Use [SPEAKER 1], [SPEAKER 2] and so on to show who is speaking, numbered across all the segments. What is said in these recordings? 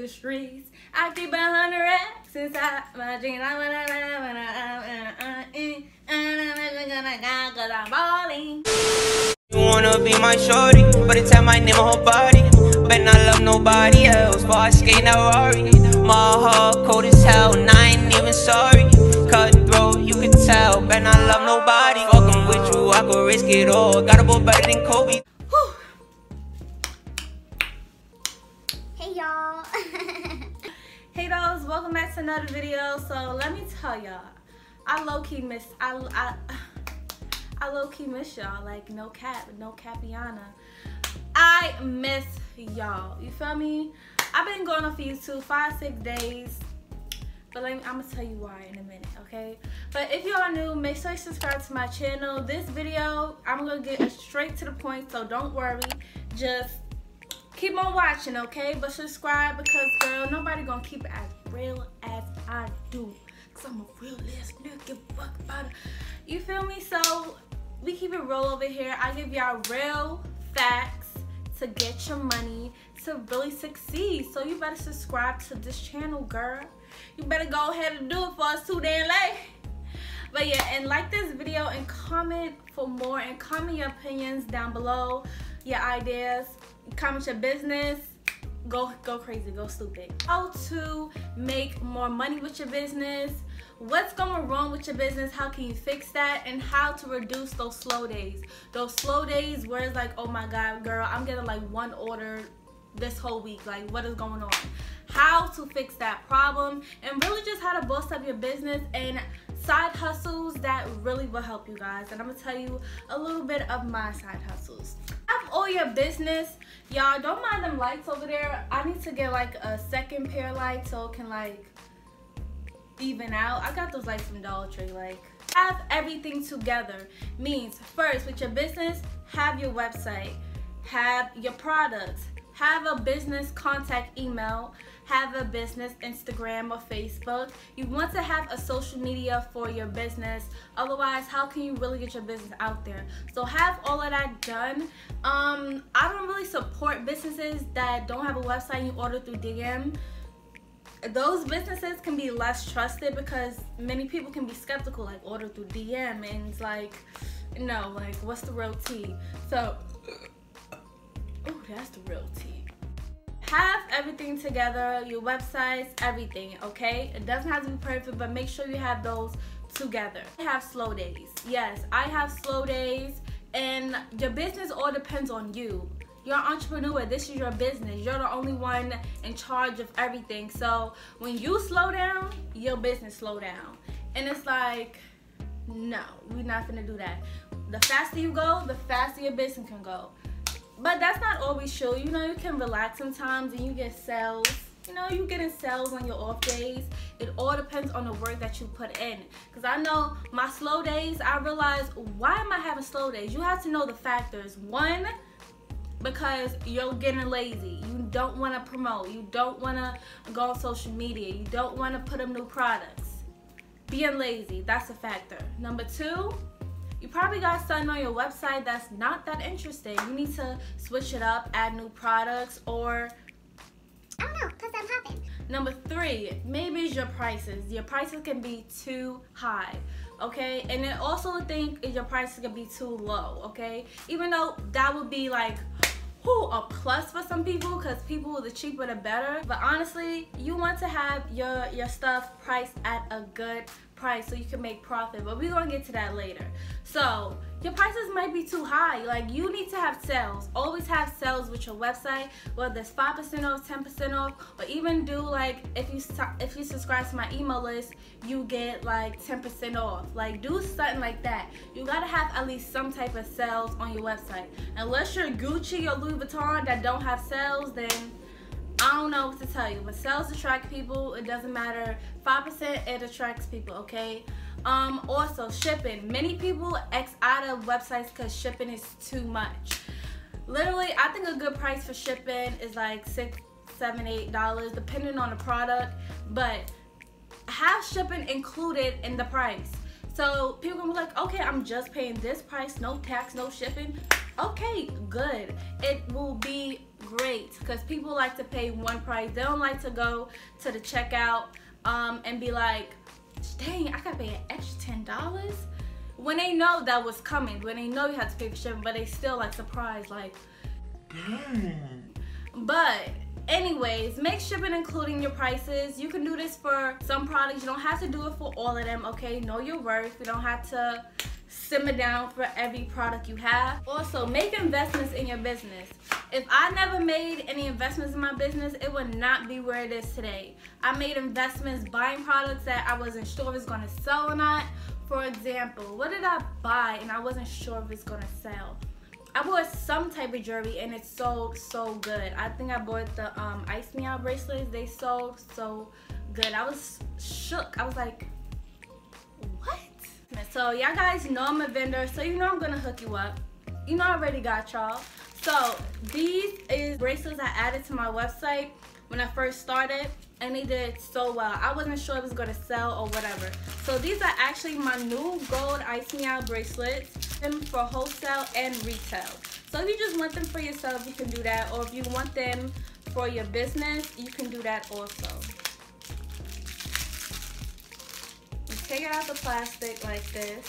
[SPEAKER 1] streets. I keep 100 racks inside my jeans. Cause I'm balling.
[SPEAKER 2] You wanna be my shorty, but it's at my name on her body. Bet not love nobody else, but I skate that Rari. My heart cold as hell, and I ain't even sorry. Cutthroat, you can tell, bet not love nobody. Fucking with you, I could risk it all. Got a ball better than Kobe.
[SPEAKER 1] Whew.
[SPEAKER 3] Hey y'all.
[SPEAKER 1] Hey dolls, welcome back to another video. So let me tell y'all, I low-key miss y'all, like no capiana. I miss y'all, you feel me? I've been going off of YouTube 5-6 days, but I'm gonna tell you why in a minute, okay? But if you are new, make sure you subscribe to my channel. This video, I'm gonna get straight to the point, so don't worry, just keep on watching, okay? But subscribe because, girl, nobody gonna keep it as real as I do. Cause I'm a real ass nigga, give a fuck about it. You feel me? So we keep it real over here. I give y'all real facts to get your money to really succeed. So you better subscribe to this channel, girl. You better go ahead and do it for us too damn late. But yeah, and like this video and comment for more and comment your opinions down below, your ideas, comment your business. Go crazy, go stupid. How to make more money with your business, what's going wrong with your business, how can you fix that, and how to reduce those slow days. Those slow days where it's like, oh my god, girl, I'm getting like one order this whole week, like what is going on. How to fix that problem, and really just how to boost up your business and side hustles that really will help you guys. And I'm gonna tell you a little bit of my side hustles. Have all your business, y'all don't mind them lights over there. I need to get like a second pair of lights so it can like even out. I got those lights from Dollar Tree. Like, have everything together means first with your business, have your website, have your products, have a business contact email, have a business Instagram or Facebook. You want to have a social media for your business. Otherwise, how can you really get your business out there? So have all of that done. I don't really support businesses that don't have a website and you order through DM. Those businesses can be less trusted because many people can be skeptical, like order through DM, and it's like, no, like what's the real tea? So, oh, that's the real tea. Have everything together, your websites, everything, okay? It doesn't have to be perfect, but make sure you have those together. I have slow days. Yes, I have slow days, and your business all depends on you. You're an entrepreneur. This is your business. You're the only one in charge of everything. So when you slow down, your business slow down. And it's like, no, we're not gonna do that. The faster you go, the faster your business can go. But that's not always true. You know, you can relax sometimes and you get sales. You know, you getting sales on your off days. It all depends on the work that you put in. Because I know my slow days, I realize, why am I having slow days? You have to know the factors. One, because you're getting lazy. You don't want to promote. You don't want to go on social media. You don't want to put up new products. Being lazy, that's a factor. Number two, you probably got something on your website that's not that interesting. You need to switch it up, add new products, or
[SPEAKER 3] I don't know, cause I'm popping.
[SPEAKER 1] Number three, maybe it's your prices. Your prices can be too high, okay? And then also think if your prices can be too low, okay? Even though that would be like, a plus for some people, because people, the cheaper the better. But honestly, you want to have your stuff priced at a good price so you can make profit. But we're gonna get to that later. So your prices might be too high. Like, you need to have sales. Always have sales with your website, whether it's 5% off, 10% off, or even do like, if you subscribe to my email list, you get like 10% off. Like, do something like that. You gotta have at least some type of sales on your website. Unless you're Gucci or Louis Vuitton that don't have sales, then I don't know what to tell you. But sales attract people. It doesn't matter. 5%, it attracts people, okay? Also, shipping. Many people X out of websites because shipping is too much. Literally, I think a good price for shipping is like $6, $7, $8, depending on the product. But have shipping included in the price. So people can be like, okay, I'm just paying this price, no tax, no shipping. Okay, good. It will be great because people like to pay one price. They don't like to go to the checkout and be like, dang, I gotta pay an extra $10 when they know that was coming, when they know you have to pay for shipping, but they still like surprised, like, dang. But anyways, make shipping including your prices. You can do this for some products. You don't have to do it for all of them, okay? Know your worth. You don't have to simmer down for every product you have. Also, make investments in your business. If I never made any investments in my business, it would not be where it is today. I made investments buying products that I wasn't sure if it was going to sell or not. For example, what did I buy and I wasn't sure if it's going to sell? I bought some type of jewelry and it sold so good. I think I bought the Ice Me Out bracelets. They sold so good. I was shook. I was like, what? So y'all guys know I'm a vendor, so you know I'm gonna hook you up. You know I already got y'all. So these is bracelets I added to my website when I first started, and they did so well. I wasn't sure if it was gonna sell or whatever. So these are actually my new gold Ice Me Out bracelets, them for wholesale and retail. So if you just want them for yourself, you can do that, or if you want them for your business, you can do that also. You take it out the plastic like this.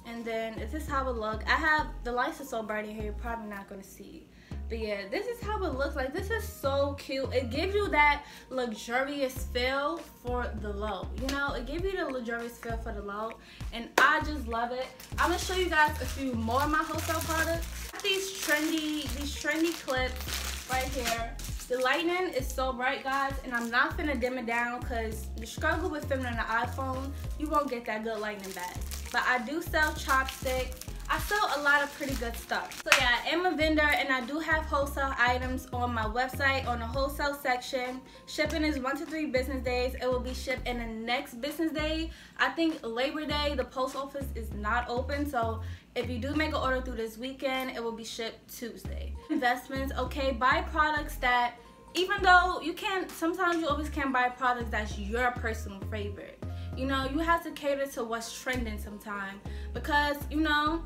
[SPEAKER 1] And then this is how it looks. I have, the lights are so bright in here, you're probably not gonna see. But yeah, this is how it looks like. This is so cute. It gives you that luxurious feel for the low. You know, it gives you the luxurious feel for the low. And I just love it. I'm gonna show you guys a few more of my wholesale products. These trendy clips right here. The lighting is so bright, guys, and I'm not finna dim it down because the struggle with filming on the iPhone, you won't get that good lighting back. But I do sell chopsticks. I sell a lot of pretty good stuff. So yeah, I am a vendor and I do have wholesale items on my website on the wholesale section. Shipping is 1 to 3 business days. It will be shipped in the next business day. I think Labor Day, the post office is not open. So if you do make an order through this weekend, it will be shipped Tuesday. Investments, okay, buy products that, even though you can't, sometimes you always can't buy products that's your personal favorite. You know, you have to cater to what's trending sometimes because, you know,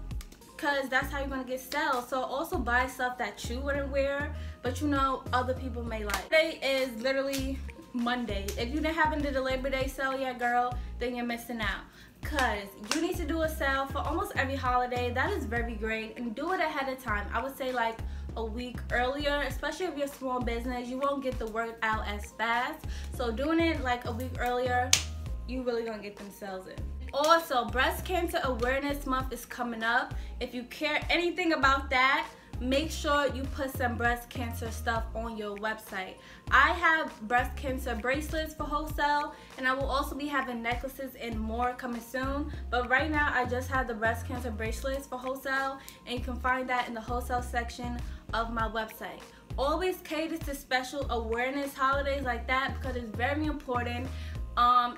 [SPEAKER 1] because that's how you're going to get sales. So also buy stuff that you wouldn't wear, but you know other people may like. Today is literally Monday. If you didn't happen to the Labor Day sale yet, girl, then you're missing out. Because you need to do a sale for almost every holiday. That is very great. And do it ahead of time. I would say like a week earlier, especially if you're a small business. You won't get the word out as fast. So doing it like a week earlier, you really gonna get them sales in. Also, Breast Cancer Awareness Month is coming up. If you care anything about that, make sure you put some breast cancer stuff on your website. I have breast cancer bracelets for wholesale, and I will also be having necklaces and more coming soon. But right now, I just have the breast cancer bracelets for wholesale, and you can find that in the wholesale section of my website. Always cater to special awareness holidays like that because it's very important.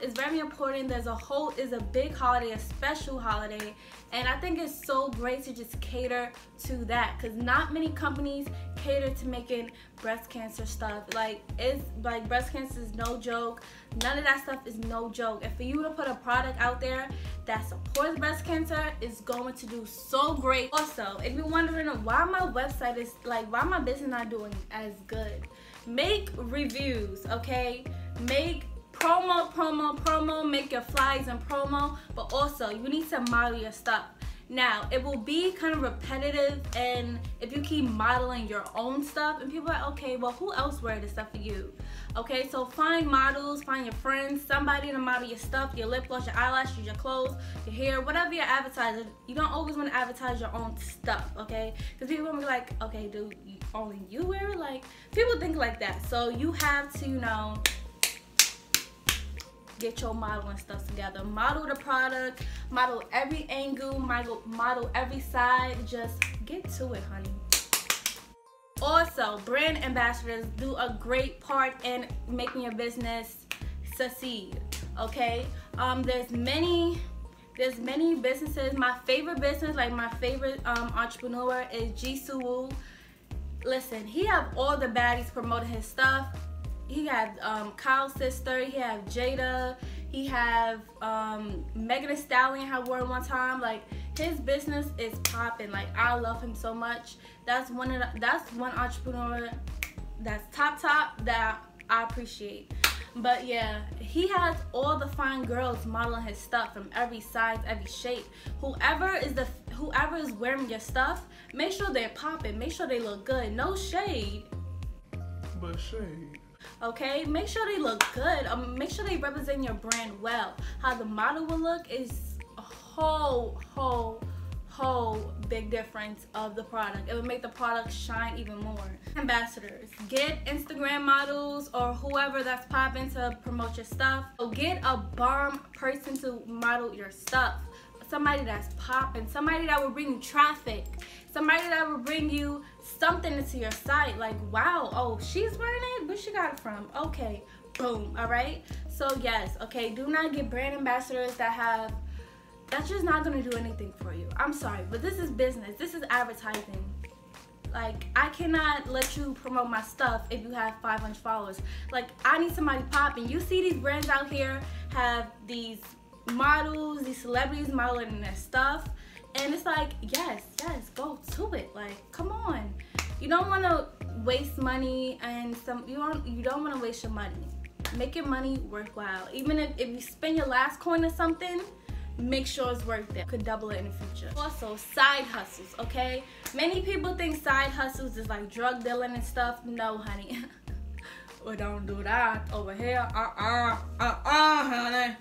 [SPEAKER 1] It's very important. There's a big holiday, a special holiday, and I think it's so great to just cater to that because not many companies cater to making breast cancer stuff. Like, it's like breast cancer is no joke. None of that stuff is no joke. And for you to put a product out there that supports breast cancer is going to do so great. Also, if you're wondering why my website is like, why my business not doing as good, make reviews, okay? Make promo, make your flyers and promo, but also you need to model your stuff. Now, it will be kind of repetitive, and if you keep modeling your own stuff, and people are like, okay, well, who else wear this stuff for you? Okay, so find models, find your friends, somebody to model your stuff, your lip gloss, your eyelashes, your clothes, your hair, whatever you're advertising. You don't always want to advertise your own stuff, okay? Because people will be like, okay, dude, only you wear it? Like, people think like that. So you have to, you know, get your modeling stuff together. Model the product, model every angle, model every side. Just get to it, honey. Also, brand ambassadors do a great part in making your business succeed, okay? There's many businesses. My favorite business, like my favorite entrepreneur is Jisoo Woo. Listen, he have all the baddies promoting his stuff. He had Kyle's sister, he have Jada, he have Megan Thee Stallion had wore one time. Like, His business is popping. Like, I love him so much. That's one entrepreneur that's top that I appreciate. But yeah, he has all the fine girls modeling his stuff from every size, every shape. Whoever is wearing your stuff, make sure they're popping. Make sure they look good. No shade.
[SPEAKER 4] But shade.
[SPEAKER 1] Okay, make sure they look good. Make sure they represent your brand well. How the model will look is a whole big difference of the product. It would make the product shine even more. Ambassadors, get Instagram models or whoever that's popping to promote your stuff. So get a bomb person to model your stuff. Somebody that's popping, somebody that will bring you traffic, somebody that will bring you something into your site. Like, wow, oh, she's wearing it, where she got it from? Okay, boom. All right, so yes, okay, do not get brand ambassadors that's just not gonna do anything for you. I'm sorry, but this is business. This is advertising. Like, I cannot let you promote my stuff if you have 500 followers. Like, I need somebody popping. You see these brands out here have these models, these celebrities modeling their stuff, and it's like, yes, go to it. Like, come on. You don't want to waste money, and you don't want to waste your money. Make your money worthwhile. Even if you spend your last coin or something, make sure it's worth it. Could double it in the future. Also, side hustles, okay? Many people think side hustles is like drug dealing and stuff. No, honey. Well, don't do that over here. Honey.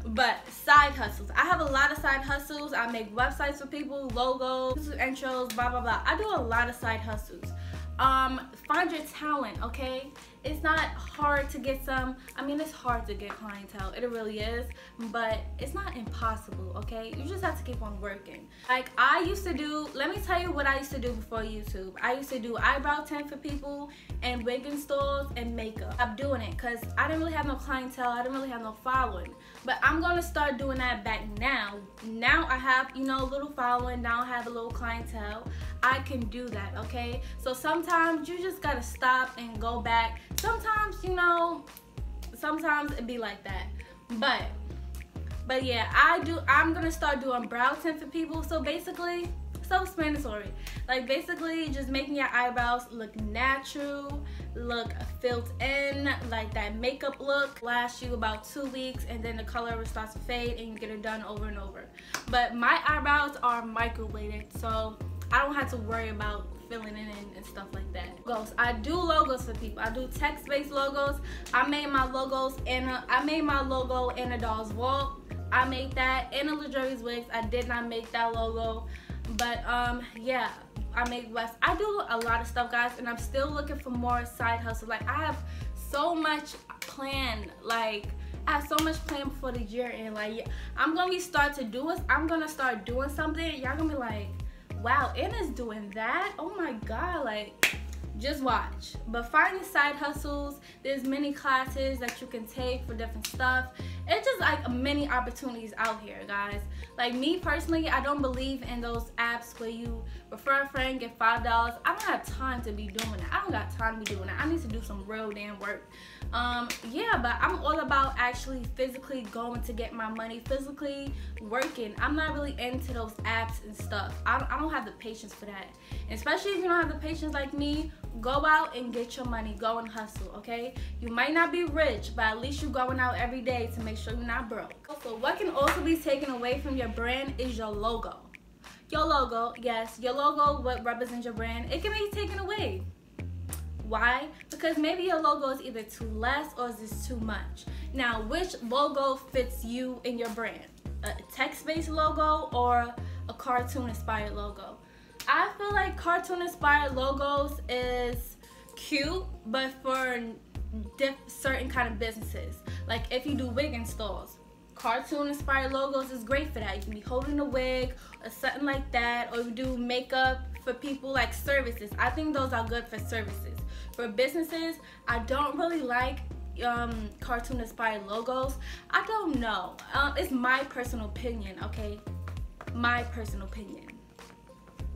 [SPEAKER 1] But side hustles. I have a lot of side hustles. I make websites for people, logos, intros, blah, blah, blah. I do a lot of side hustles. Find your talent, okay? It's not hard to get some. I mean, it's hard to get clientele. It really is. But it's not impossible, okay? You just have to keep on working. Like, I used to do, let me tell you what I used to do before YouTube. I used to do eyebrow tint for people and wig installs and makeup. I'm doing it because I didn't really have no clientele. I didn't really have no following. But I'm going to start doing that back now. Now I have, a little following. Now I have a little clientele. I can do that, okay? So sometimes you just got to stop and go back. Sometimes, sometimes it be like that. But yeah, I'm going to start doing brow tint for people. So basically, self-explanatory. Like, basically just making your eyebrows look natural, look filled in, like that makeup look. Lasts you about 2 weeks, and then the color starts to fade and you get it done over and over. But my eyebrows are microbladed, so I don't have to worry about filling in and stuff like that. Logos. I do logos for people. I do text-based logos. I made my logo in a doll's walk. I made that. Anna LaJoy's wigs. I did not make that logo. But yeah, I make West. I do a lot of stuff, guys, and I'm still looking for more side hustle. Like, I have so much planned. Like, I have so much planned before the year end. Like, I'm gonna start doing something. Y'all gonna be like, wow, Anna's doing that? Oh my god, like, just watch. But finding side hustles, there's many classes that you can take for different stuff. It's just like many opportunities out here, guys. Like, me personally, I don't believe in those apps where you refer a friend, get $5. I don't have time to be doing that. I don't got time to be doing that. I need to do some real damn work. Yeah, but I'm all about actually physically going to get my money, physically working. I'm not really into those apps and stuff. I don't have the patience for that. And especially if you don't have the patience like me, go out and get your money. Go and hustle, okay? You might not be rich, but at least you're going out every day to make sure you're not broke. So what can also be taken away from your brand is your logo. Your logo, yes, your logo, what represents your brand, it can be taken away. Why? Because maybe your logo is either too less or is this too much. Now, which logo fits you in your brand? A text-based logo or a cartoon-inspired logo? I feel like cartoon-inspired logos is cute, but for certain kind of businesses. Like, if you do wig installs, cartoon-inspired logos is great for that. You can be holding a wig or something like that, or you do makeup for people, like services. I think those are good for services. For businesses, I don't really like cartoon inspired logos. I don't know. It's my personal opinion, okay? My personal opinion.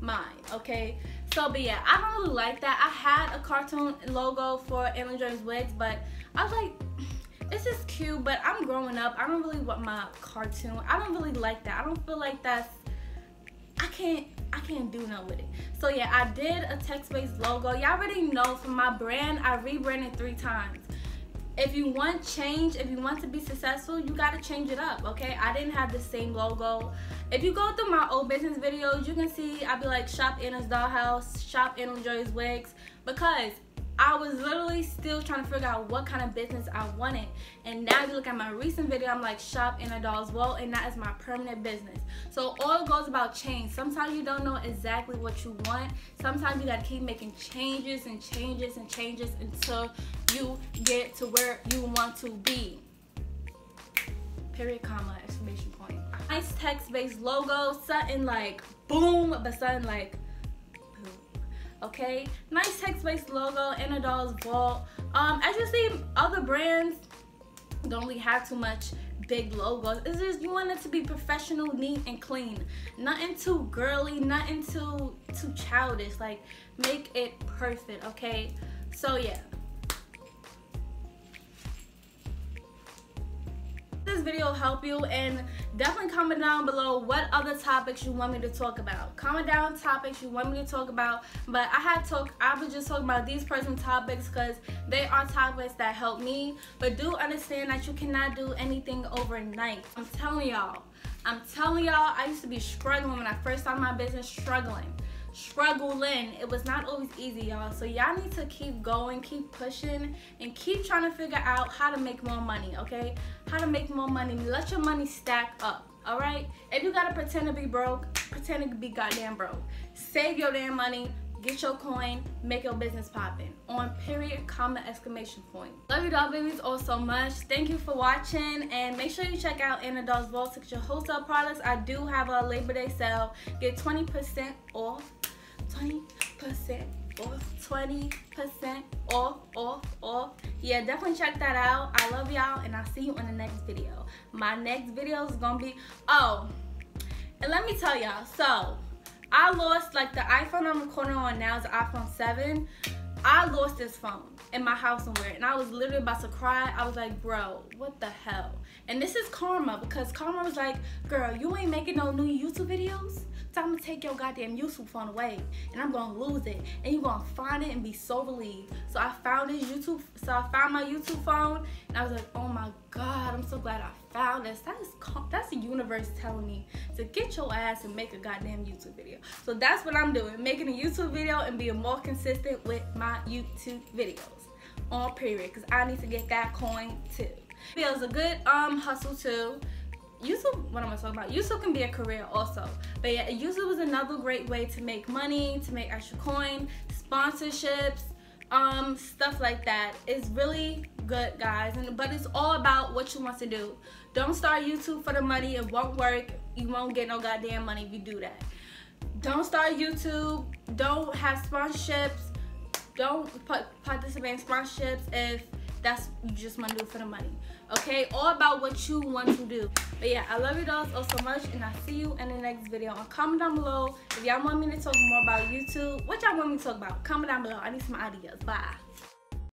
[SPEAKER 1] Mine, okay? So, but yeah, I don't really like that. I had a cartoon logo for Anna LaJoy's wigs, but I was like, this is cute, but I'm growing up. I don't really want my cartoon. I don't really like that. I don't feel like that's can't do nothing with it. So yeah, I did a text-based logo. Y'all already know from my brand, I rebranded 3 times. If you want change, if you want to be successful, you gotta change it up, okay? I didn't have the same logo. If you go through my old business videos, you can see I'd be like, shop Anna's Dollhouse, shop Anna Joy's Wigs, because I was literally still trying to figure out what kind of business I wanted. And now if you look at my recent video, I'm like, shop Anna Doll's Well, and that is my permanent business. So all it goes about change. Sometimes you don't know exactly what you want. Sometimes you gotta keep making changes and changes and changes until you get to where you want to be. Period, comma, exclamation point. Nice text-based logo, something like boom, but something like boom. Okay, nice text-based logo, Anna Doll's Vault. As you see, other brands don't really have too much big logos. It's just you want it to be professional, neat, and clean. Nothing too girly, nothing too childish. Like, make it perfect, okay? So yeah. This video will help you, and definitely comment down below what other topics you want me to talk about. Comment down topics you want me to talk about, but I was just talking about these personal topics because they are topics that help me. But do understand that you cannot do anything overnight. I'm telling y'all, I used to be struggling when I first started my business, struggling. It was not always easy, y'all. So y'all need to keep going, keep pushing, and keep trying to figure out how to make more money, okay? How to make more money. Let your money stack up, all right? If you gotta pretend to be broke, pretend to be goddamn broke. Save your damn money, get your coin, make your business poppin'. On period, comma, exclamation point. Love you doll babies all so much. Thank you for watching, and make sure you check out Anna Doll's Vault to get your wholesale products. I do have a Labor Day sale. Get 20% off. 20% off. Yeah, definitely check that out. I love y'all, and I'll see you in the next video. My next video is gonna be, and let me tell y'all, so I lost, like, the iPhone I'm recording on now is the iPhone 7. I lost this phone in my house somewhere, and I was literally about to cry. I was like, bro, what the hell? And this is karma, because karma was like, girl, you ain't making no new YouTube videos? So I'm gonna take your goddamn YouTube phone away, and I'm gonna lose it, and you're gonna find it and be so relieved. So I found my YouTube phone, and I was like, oh my God, I'm so glad I found this. That's the universe telling me to get your ass and make a goddamn YouTube video. So that's what I'm doing, making a YouTube video and being more consistent with my YouTube videos. On period, because I need to get that coin too. Video's a good hustle too. YouTube, what am I talking about? YouTube can be a career also. But yeah, YouTube is another great way to make money, to make extra coin, sponsorships, stuff like that. It's really good, guys. But it's all about what you want to do. Don't start YouTube for the money. It won't work. You won't get no goddamn money if you do that. Don't start YouTube. Don't have sponsorships. Don't participate in sponsorships if that's you just want to do it for the money. Okay, all about what you want to do. But yeah, I love you dolls all so much, and I'll see you in the next video. And comment down below if y'all want me to talk more about YouTube. What y'all want me to talk about? Comment down below. I need some ideas. Bye.